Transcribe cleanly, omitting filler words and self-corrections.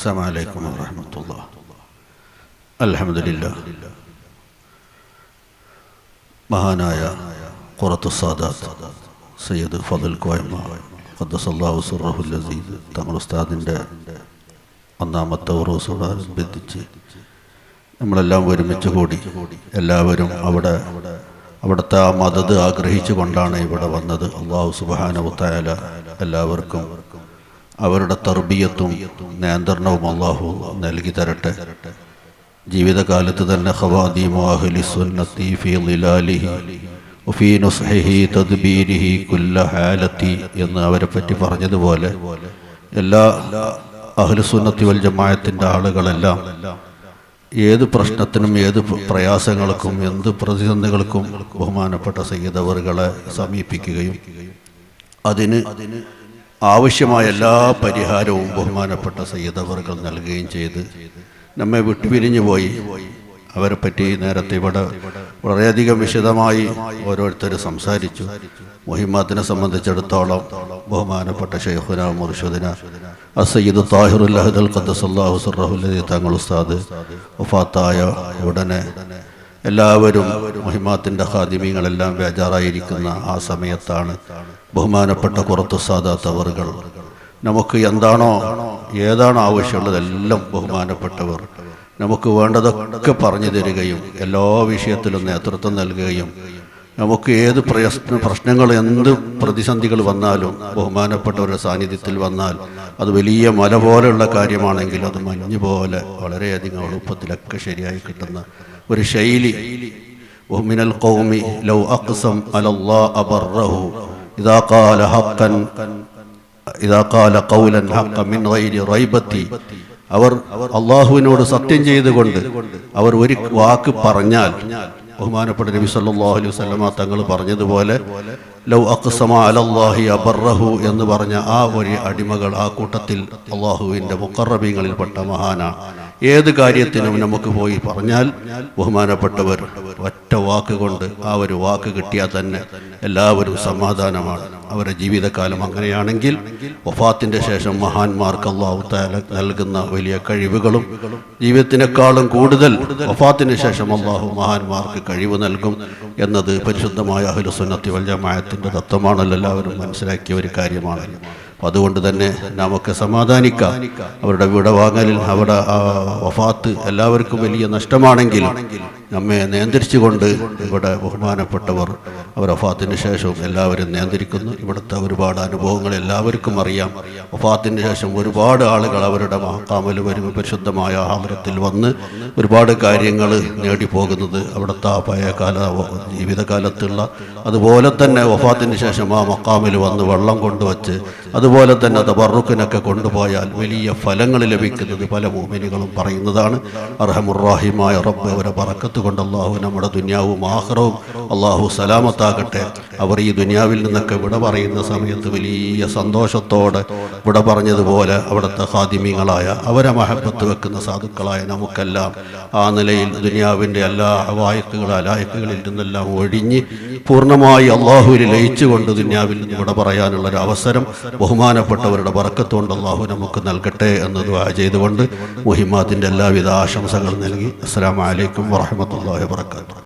السلام عليكم ورحمة الله. الحمد لله. മഹാനായ ഖുറത്തു സാദാത്ത് സയ്യിദ് ഫضൽ കോയമ്മ ഖദ്ദസല്ലാഹു സിർറഹുൽ അസീസ് തങ്ങൾ ഉസ്താദിൻ്റെ ഒന്നാമത്തെ ഉറൂസോടനുബന്ധിച്ച് നമ്മളെല്ലാം ഒരുമിച്ച് കൂടി എല്ലാവരും അവിടുത്തെ ആ മദത് ആഗ്രഹിച്ചു കൊണ്ടാണ് ഇവിടെ വന്നത്. അല്ലാഹു സുബ്ഹാനഹു വ തആല എല്ലാവർക്കും അവരുടെ തർബിയത്തും നിയന്ത്രണവും അല്ലാഹു നൽകി തരട്ടെ. ജീവിതകാലത്ത് തന്നെ ഖവാദീമു അഹ്ലി സുന്നത്തി ഫീ ളിലാലിഹി വഫീ നുസ്ഹിഹി തദ്ബീരിഹി കുല്ല ഹാലത്തി എന്ന് അവരെ പറ്റി പറഞ്ഞതുപോലെ എല്ലാ അഹ്ലു സുന്നത്തി വൽ ജമാഅത്തിൻ്റെ ആളുകളെല്ലാം ഏത് പ്രശ്നത്തിനും ഏത് പ്രയാസങ്ങൾക്കും എന്ത് പ്രതിസന്ധികൾക്കും ബഹുമാനപ്പെട്ട സയ്യിദ് അവറുകളെ സമീപിക്കുകയും അതിന് ആവശ്യമായ എല്ലാ പരിഹാരവും ബഹുമാനപ്പെട്ട സയ്യിദ് അവറുകൾ നൽകുകയും ചെയ്ത് നമ്മെ വിട്ടുപിരിഞ്ഞു പോയി. അവരെ പറ്റി നേരത്തെ ഇവിടെ വളരെയധികം വിശദമായി ഓരോരുത്തർ സംസാരിച്ചു. മുഹിമ്മാത്തിനെ സംബന്ധിച്ചിടത്തോളം ബഹുമാനപ്പെട്ട ശൈഖുന മുർഷിദുന അസ്സയ്യിദ് താഹിറുൽ അഹ്ദൽ ഖദ്ദസല്ലാഹു സിർറഹുൽ അസീസ് തങ്ങൾ ഉസ്താദ് വഫാത്തായ ഉടനെ എല്ലാവരും മുഹിമ്മാത്തിൻ്റെ ഖാദിമീങ്ങളെല്ലാം ബേജാറായിരിക്കുന്ന ആ സമയത്താണ് ബഹുമാനപ്പെട്ട ഖുറത്തു സാദാത്ത് അവറുകൾ നമുക്ക് എന്താണോ ഏതാണോ ആവശ്യമുള്ളതെല്ലാം ബഹുമാനപ്പെട്ടവർ നമുക്ക് വേണ്ടതൊക്കെ പറഞ്ഞു തരികയും എല്ലാ വിഷയത്തിലും നേതൃത്വം നൽകുകയും നമുക്ക് ഏത് പ്രശ്നങ്ങൾ എന്ത് പ്രതിസന്ധികൾ വന്നാലും ബഹുമാനപ്പെട്ടവരുടെ സാന്നിധ്യത്തിൽ വന്നാൽ അത് വലിയ മല പോലെയുള്ള കാര്യമാണെങ്കിൽ അത് മഞ്ഞ് പോലെ വളരെയധികം എളുപ്പത്തിലൊക്കെ ശരിയായി കിട്ടുന്ന ഒരു ശൈലി. വമിനൽ ഖൗമി ലൗ അഖ്സം അലല്ലാഹി അബറഹു ഇദാ ഖാല ഹഖൻ ഇദാ ഖാല ഖൗലൻ ഹഖൻ മിൻ ഗൈരി റൈബത്തി. അവർ അള്ളാഹുവിനോട് സത്യം ചെയ്തുകൊണ്ട് അവർ ഒരു വാക്ക് പറഞ്ഞാൽ ബഹുമാനപ്പെട്ട നബി സല്ലല്ലാഹു അലൈഹി വസല്ലമ തങ്ങൾ പറഞ്ഞതുപോലെ ലൗ അഖ്സമ അലല്ലാഹി അബറഹു എന്ന് പറഞ്ഞ ആ ഒരു അടിമകൾ ആ കൂട്ടത്തിൽ അള്ളാഹുവിൻ്റെ മുഖറബീങ്ങളിൽപ്പെട്ട മഹാനാണ്. ഏത് കാര്യത്തിനും നമുക്ക് പോയി പറഞ്ഞാൽ ബഹുമാനപ്പെട്ടവർ ഒറ്റ വാക്ക് കൊണ്ട് ആ ഒരു വാക്ക് കിട്ടിയാൽ തന്നെ എല്ലാവരും സമാധാനമാണ്. അവരുടെ ജീവിതകാലം അങ്ങനെയാണെങ്കിൽ വഫാത്തിൻ്റെ ശേഷം മഹാന്മാർക്ക് അല്ലാഹു തആല നൽകുന്ന വലിയ കഴിവുകളും ജീവിതത്തിനേക്കാളും കൂടുതൽ വഫാത്തിന് ശേഷം അല്ലാഹു മഹാന്മാർക്ക് കഴിവ് നൽകും എന്നത് പരിശുദ്ധമായ അഹ്ലു സുന്നത്തി വൽ ജമാഅത്തിൻ്റെ തത്വമാണല്ലോ, എല്ലാവരും മനസ്സിലാക്കിയ ഒരു കാര്യമാണല്ലോ. അപ്പം അതുകൊണ്ട് തന്നെ നമുക്ക് സമാധാനിക്കാം. അവരുടെ വിടവാങ്ങലിൽ അവിടെ വഫാത്ത് എല്ലാവർക്കും വലിയ നഷ്ടമാണെങ്കിലും നമ്മെ നിയന്ത്രിച്ചുകൊണ്ട് ഇവിടെ ബഹുമാനപ്പെട്ടവർ അവർ വഫാത്തിന് ശേഷവും എല്ലാവരും നിയന്ത്രിക്കുന്നു. ഇവിടുത്തെ ഒരുപാട് അനുഭവങ്ങൾ എല്ലാവർക്കും അറിയാം. വഫാത്തിന് ശേഷം ഒരുപാട് ആളുകൾ അവരുടെ മഖാമിൽ വരും പരിശുദ്ധമായ ഹദ്റത്തിൽ വന്ന് ഒരുപാട് കാര്യങ്ങൾ നേടിപ്പോകുന്നത് അവിടുത്തെ ആ പഴയകാല ജീവിതകാലത്തുള്ള അതുപോലെ തന്നെ വഫാത്തിന് ശേഷം ആ മഖാമിൽ വന്ന് വെള്ളം കൊണ്ടുവച്ച് അതുപോലെ തന്നെ തബറുക്കിനൊക്കെ കൊണ്ടുപോയാൽ വലിയ ഫലങ്ങൾ ലഭിക്കുന്നത് പല മുഅ്മിനുകളും പറയുന്നതാണ്. അർഹമുർ-റഹീമായ റബ്ബ് അവരെ ബറക്കത്ത് കൊണ്ട് അല്ലാഹു നമ്മുടെ ദുനിയാവും ആഖിറവും അല്ലാഹു സലാമത്താകട്ടെ. അവർ ഈ ദുനിയാവിൽ നിന്നൊക്കെ വിട പറയുന്ന സമയത്ത് വലിയ സന്തോഷത്തോടെ വിട പറഞ്ഞതുപോലെ അവിടുത്തെ ഖാദിമീങ്ങളായ അവരെ മഹബത്ത് വെക്കുന്ന സാധുക്കളായ നമുക്കെല്ലാം ആ നിലയിൽ ദുനിയാവിൻ്റെ എല്ലാ അലായിക്കുകളിൽ നിന്നെല്ലാം ഒഴിഞ്ഞ് പൂർണ്ണമായി അല്ലാഹുവിൽ ലയിച്ചുകൊണ്ട് ദുനിയാവിൽ നിന്ന് വിട പറയാനുള്ളൊരു അവസരം ബഹുമാനപ്പെട്ടവരുടെ ബറക്കത്ത് കൊണ്ട് അല്ലാഹു നമുക്ക് നൽകട്ടെ എന്ന് ദുആ ചെയ്തുകൊണ്ട് മുഹിമ്മാത്തിൻ്റെ എല്ലാവിധ ആശംസകൾ നൽകി അസ്സലാമു അലൈക്കും വറഹ്മത്തുള്ളാഹി വബറകാതുഹു.